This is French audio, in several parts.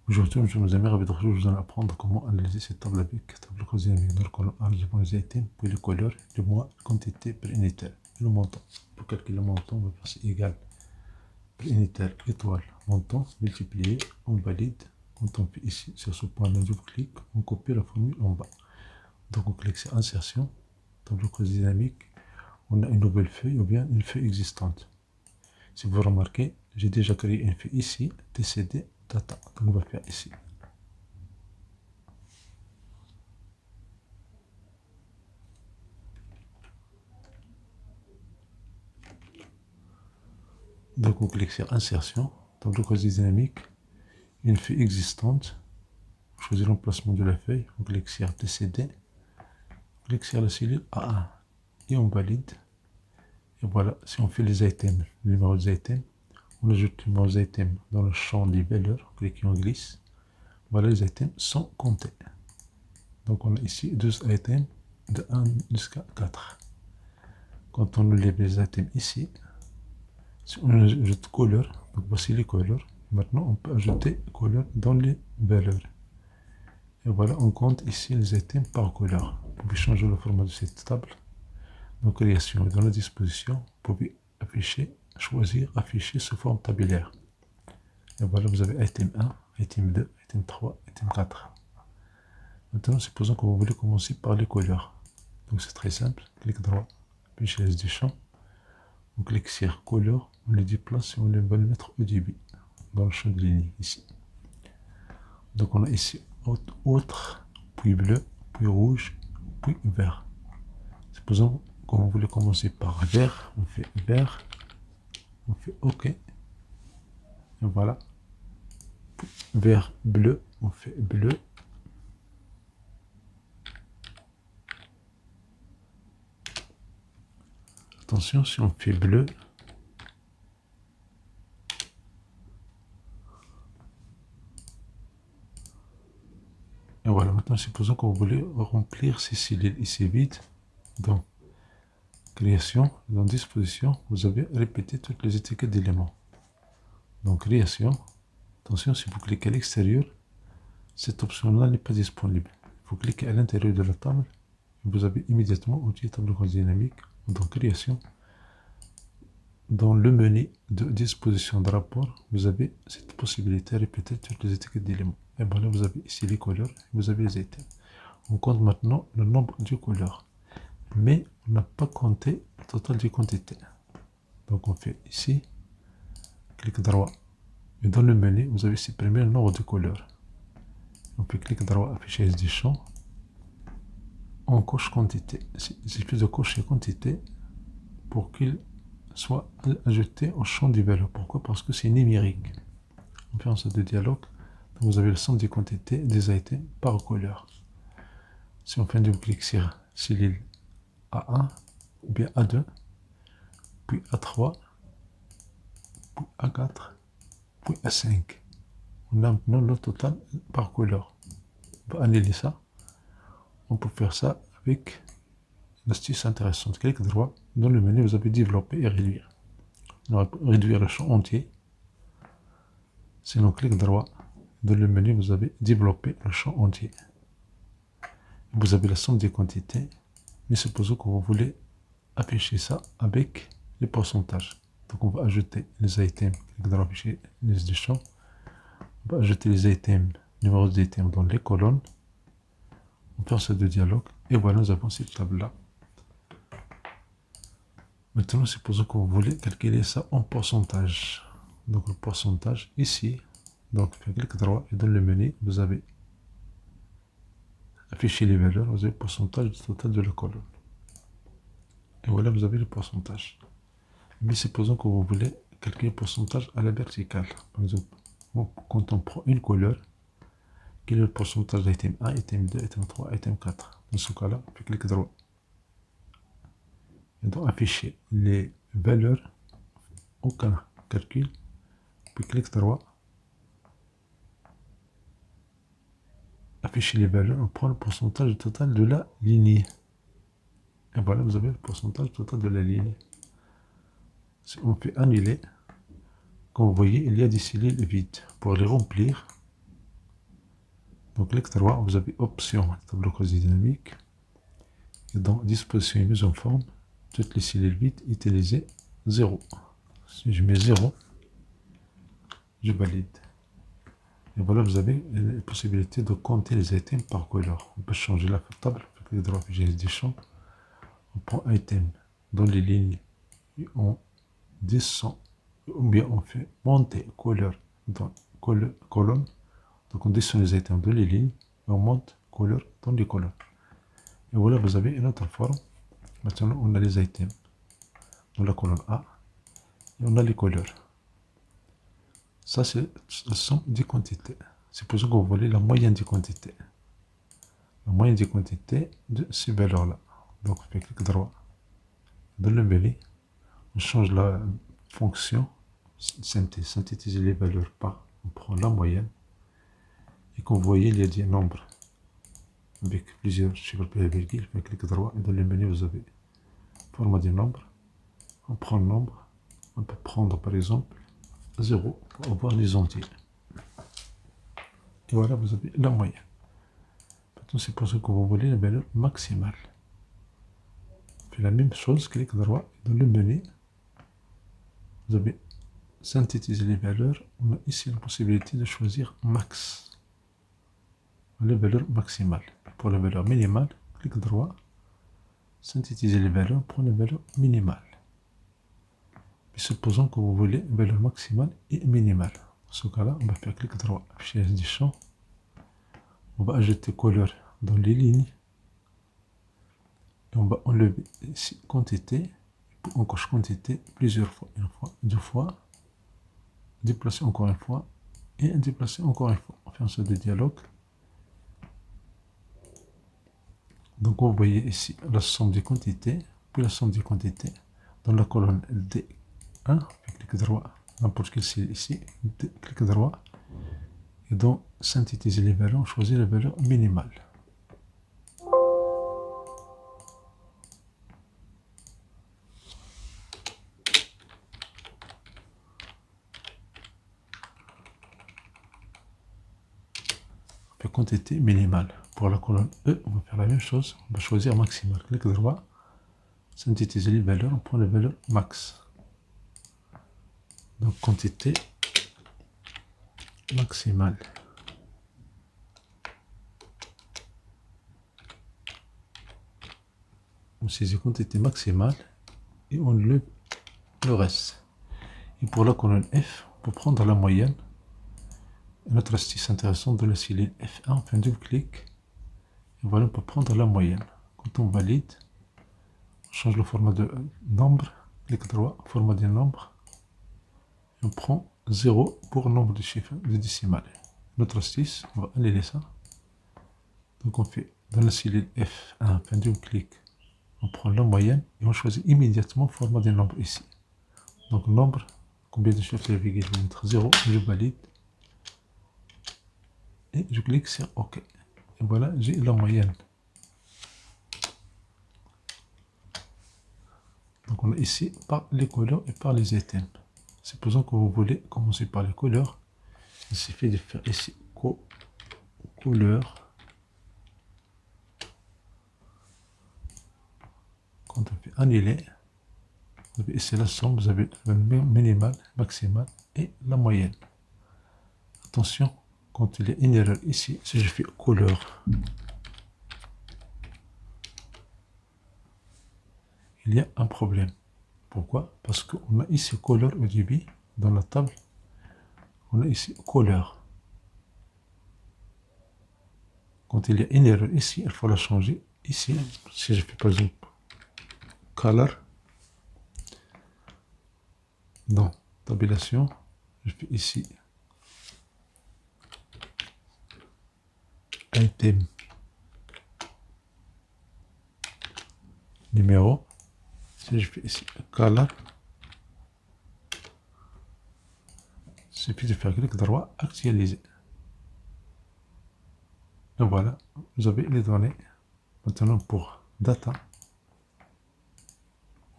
Aujourd'hui, je vous aimerais vous apprendre comment analyser cette table avec table croisée avec le colonne argument les items, puis le couleur, le mois, quantité, prix unitaire, et le montant. Pour calculer le montant, on va passer égal prix unitaire, étoile, montant, multiplié, on valide. Quand on fait ici, sur ce point, on double clic, on copie la formule en bas. Donc on clique sur insertion, table croisée dynamique, on a une nouvelle feuille ou bien une feuille existante. Si vous remarquez, j'ai déjà créé une feuille ici, TCD data. Donc on va faire ici. Donc on clique sur insertion, tableau croisé dynamique, une feuille existante, on choisit l'emplacement de la feuille, on clique sur TCD, on clique sur la cellule A1 et on valide. Et voilà, si on fait les items, le numéro des items, on ajoute le numéro des items dans le champ des valeurs, on clique et on glisse. Voilà, les items sont comptés. Donc on a ici 12 items de 1 jusqu'à 4. Quand on lève les items ici, si on ajoute couleur, donc voici les couleurs. Maintenant, on peut ajouter couleur dans les valeurs. Et voilà, on compte ici les items par couleur. Vous pouvez changer le format de cette table. Donc, création dans la disposition, vous pouvez afficher, choisir, afficher sous forme tabulaire. Et voilà, vous avez item 1, item 2, item 3, item 4. Maintenant, supposons que vous voulez commencer par les couleurs. Donc, c'est très simple. Clic droit, afficher les du champ. On clique sur couleur, on les déplace et on va les mettre au début, dans le champ de ligne, ici. Donc on a ici autre, puis bleu, puis rouge, puis vert. Supposons qu'on voulait commencer par vert, on fait vert, on fait OK, et voilà. Vert, bleu, on fait bleu. Attention, si on fait bleu, et voilà, maintenant supposons qu'on voulait remplir ces cellules ici vides. Donc, création, dans disposition, vous avez répété toutes les étiquettes d'éléments. Donc, création, attention, si vous cliquez à l'extérieur, cette option-là n'est pas disponible. Vous cliquez à l'intérieur de la table, et vous avez immédiatement outil tableau croisé dynamique, dans création. Dans le menu de disposition de rapport, vous avez cette possibilité de répéter toutes les étiquettes d'éléments. Et voilà, vous avez ici les couleurs, vous avez les items. On compte maintenant le nombre de couleurs. Mais on n'a pas compté le total des quantités. Donc on fait ici, clic droit. Et dans le menu, vous avez supprimé le nombre de couleurs. On fait clic droit, affichage du champ. On coche quantité. Il suffit de cocher quantité pour qu'il soit ajouté au champ du valeur. Pourquoi? Parce que c'est numérique. On fait un sorte de dialogue. Donc vous avez le somme des quantités des items par couleur. Si on fait un double clic sur cellule A1, ou bien A2, puis A3, puis A4, puis A5. On a maintenant le total par couleur. On va annuler ça. On peut faire ça avec une astuce intéressante. Clic droit. Dans le menu, vous avez développer et réduire. On va réduire le champ entier. Sinon, clic droit. Dans le menu, vous avez développer le champ entier. Vous avez la somme des quantités. Mais supposons que vous voulez afficher ça avec les pourcentages. Donc, on va ajouter les items. Clic droit, afficher les du champ. On va ajouter les items, numéros d'items dans les colonnes. On fait ce de dialogue. Et voilà, nous avons cette table-là. Maintenant, supposons que vous voulez calculer ça en pourcentage. Donc, le pourcentage ici. Donc, clic droit et dans le menu, vous avez affiché les valeurs. Vous avez le pourcentage total de la colonne. Et voilà, vous avez le pourcentage. Mais supposons que vous voulez calculer le pourcentage à la verticale. Par exemple, quand on prend une couleur, quel est le pourcentage d'item 1, item 2, item 3, item 4. Dans ce cas-là, on fait clic droit. Et donc, afficher les valeurs, aucun calcul, puis clic droit, afficher les valeurs, on prend le pourcentage total de la lignée. Et voilà, vous avez le pourcentage total de la lignée. Si on fait annuler, comme vous voyez, il y a des cellules vides. Pour les remplir, Donc, clic droit, vous avez option, tableau croisé dynamique. Et dans disposition et mise en forme, toutes les cellules vides, utiliser 0. Si je mets 0, je valide. Et voilà, vous avez la possibilité de compter les items par couleur. On peut changer la table, clic droit, j'ai des champs. On prend item dans les lignes et on descend, ou bien on fait monter couleur dans colonne. Donc on descend les items dans les lignes et on monte couleur dans les colonnes. Et voilà, vous avez une autre forme. Maintenant, on a les items dans la colonne A et on a les couleurs. Ça, c'est la somme des quantités. C'est pour ça que vous voulez la moyenne des quantités. La moyenne des quantités de ces valeurs-là. Donc, on fait clic droit dans le menu. On change la fonction synthétiser les valeurs par. On prend la moyenne. Et comme vous voyez, il y a des nombres avec plusieurs chiffres et virgules. On fait clic droit et dans le menu, vous avez format des nombres. On prend le nombre. On peut prendre par exemple 0 pour avoir les entiers. Et voilà, vous avez la moyenne. Maintenant, c'est pour ça que vous voulez la valeur maximale. On fait la même chose, clic droit, dans le menu, vous avez synthétisé les valeurs. On a ici la possibilité de choisir max. La valeur maximale. Pour la valeur minimale, clic droit, synthétiser les valeurs pour la valeur minimale. Et supposons que vous voulez une valeur maximale et minimale. Dans ce cas-là, on va faire clic droit, affichage des champs. On va ajouter couleur dans les lignes. Et on va enlever ici quantité. On coche quantité plusieurs fois. Une fois, deux fois. Déplacer encore une fois. Et déplacer encore une fois. On fait un saut de dialogue. Donc vous voyez ici la somme des quantités. Puis la somme des quantités. Dans la colonne D1, clic droit. N'importe quelle cellule ici. Clic droit. Et donc, synthétiser les valeurs, on choisit la valeur minimale. On fait quantité minimale. Pour la colonne E, on va faire la même chose. On va choisir maximal. Clic droit, synthétiser les valeurs, on prend la valeur max. Donc, quantité maximale. On saisit quantité maximale et on enlève le reste. Et pour la colonne F, on peut prendre la moyenne. Une autre astuce intéressante de la cellule F1, on fait un double clic. Et voilà, on peut prendre la moyenne. Quand on valide, on change le format de nombre, clic droit, format des nombres. Et on prend 0 pour nombre de chiffres de décimales. Notre astuce, on va annuler ça. Donc on fait dans la cellule F1, un double clic. On prend la moyenne et on choisit immédiatement le format des nombres ici. Donc nombre, combien de chiffres les virgules, je vais mettre 0, je valide. Et je clique sur OK. Et voilà, j'ai la moyenne. Donc on a ici par les couleurs et par les items. Supposons que vous voulez commencer par les couleurs. Il suffit de faire ici couleur. Quand on fait annuler, vous avez ici la somme, vous avez le minimal, maximal et la moyenne. Attention, quand il y a une erreur ici, si je fais couleur, il y a un problème. Pourquoi? Parce qu'on a ici couleur au début, dans la table, on a ici couleur. Quand il y a une erreur ici, il faut la changer. Ici, si je fais par exemple color, dans tabulation, je fais ici item numéro. Si je fais ici color, il suffit de faire clic droit, actualiser. Et voilà, vous avez les données. Maintenant pour data,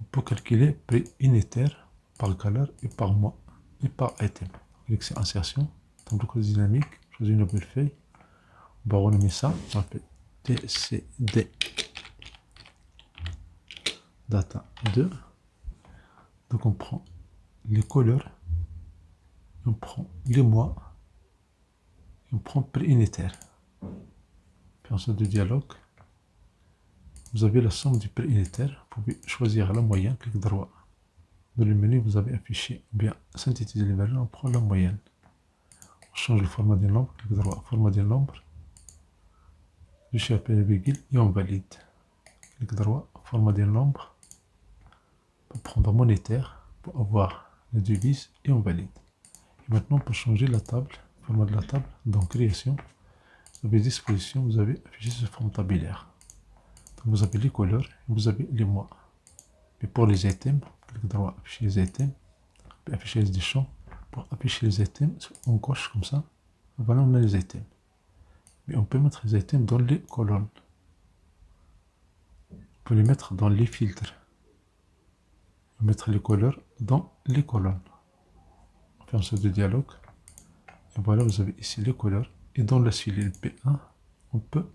on peut calculer prix unitaire par color et par mois et par item. Cliquez sur insertion, tableau dynamique, choisissez une nouvelle feuille. On va renommer ça, on appelle TCD data 2. Donc on prend les couleurs, on prend les mois, et on prend prix unitaire. Puis en sorte de dialogue, vous avez la somme du prix unitaire. Vous pouvez choisir la moyenne, clic droit. Dans le menu, vous avez affiché ou bien synthétiser les valeurs, on prend la moyenne. On change le format du nombre, clic droit, format du nombre. Je suis appelé virgule et on valide. Clic droit, format du nombre. Pour prendre monétaire, pour avoir la devise et on valide. Et maintenant, pour changer la table, format de la table, dans création, vous avez disposition, vous avez affiché ce forme tabulaire. Donc vous avez les couleurs, vous avez les mois. Et pour les items, clic droit, afficher les items, puis afficher les champs. Pour afficher les items, on coche comme ça. Voilà, on a les items. Mais on peut mettre les items dans les colonnes. On peut les mettre dans les filtres. On peut mettre les couleurs dans les colonnes. On fait un sorte de dialogue. Et voilà, vous avez ici les couleurs. Et dans la cellule P1, on peut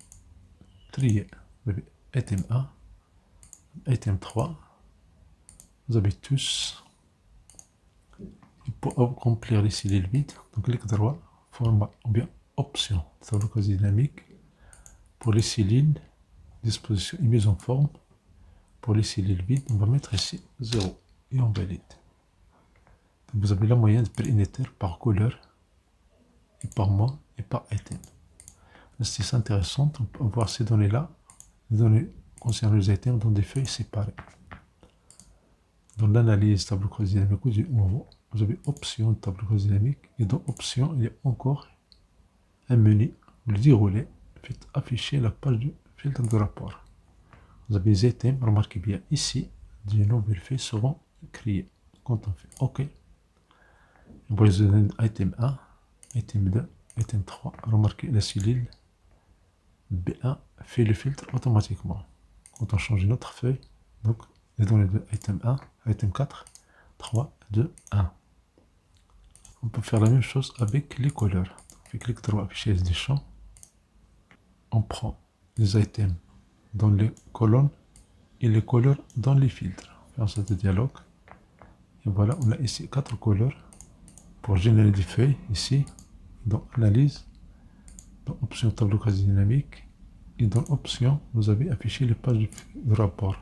trier. Vous avez item 1, item 3. Vous avez tous. Et pour remplir les cellules vides, donc clic droit, format ou bien option, tableau quasi dynamique. Pour les cellules, disposition et mise en forme. Pour les cellules vides, on va mettre ici 0 et on valide. Donc vous avez la moyenne de prix unitaire par couleur, et par mois et par item. C'est intéressant, on peut voir ces données-là, les données concernant les items dans des feuilles séparées. Dans l'analyse tableau quasi dynamique, vous avez option tableau quasi dynamique et dans option, il y a encore un menu, vous le déroulez, faites afficher la page du filtre de rapport. Vous avez les items, remarquez bien ici, des nouvelles feuilles seront créées. Quand on fait OK, vous les item 1, item 2, item 3, remarquez la cellule B1 fait le filtre automatiquement. Quand on change notre feuille, donc les données de item 1, item 4, 3, 2, 1. On peut faire la même chose avec les couleurs. On fait clic droit, afficher des champs. On prend les items dans les colonnes et les couleurs dans les filtres. On fait un sorte de dialogue. Et voilà, on a ici 4 couleurs pour générer des feuilles. Ici, dans analyse, dans option tableau quasi dynamique. Et dans option, vous avez affiché les pages de rapport.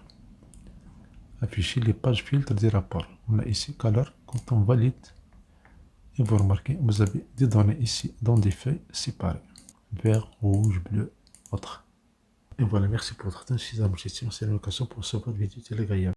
Afficher les pages filtres des rapports. On a ici color. Quand on valide, et vous remarquez, vous avez des données ici dans des feuilles séparées. Vert, rouge, bleu, autre. Et voilà, merci pour votre attention. Si vous avez une question, c'est l'occasion pour ce votre vidéo. C'est agréable.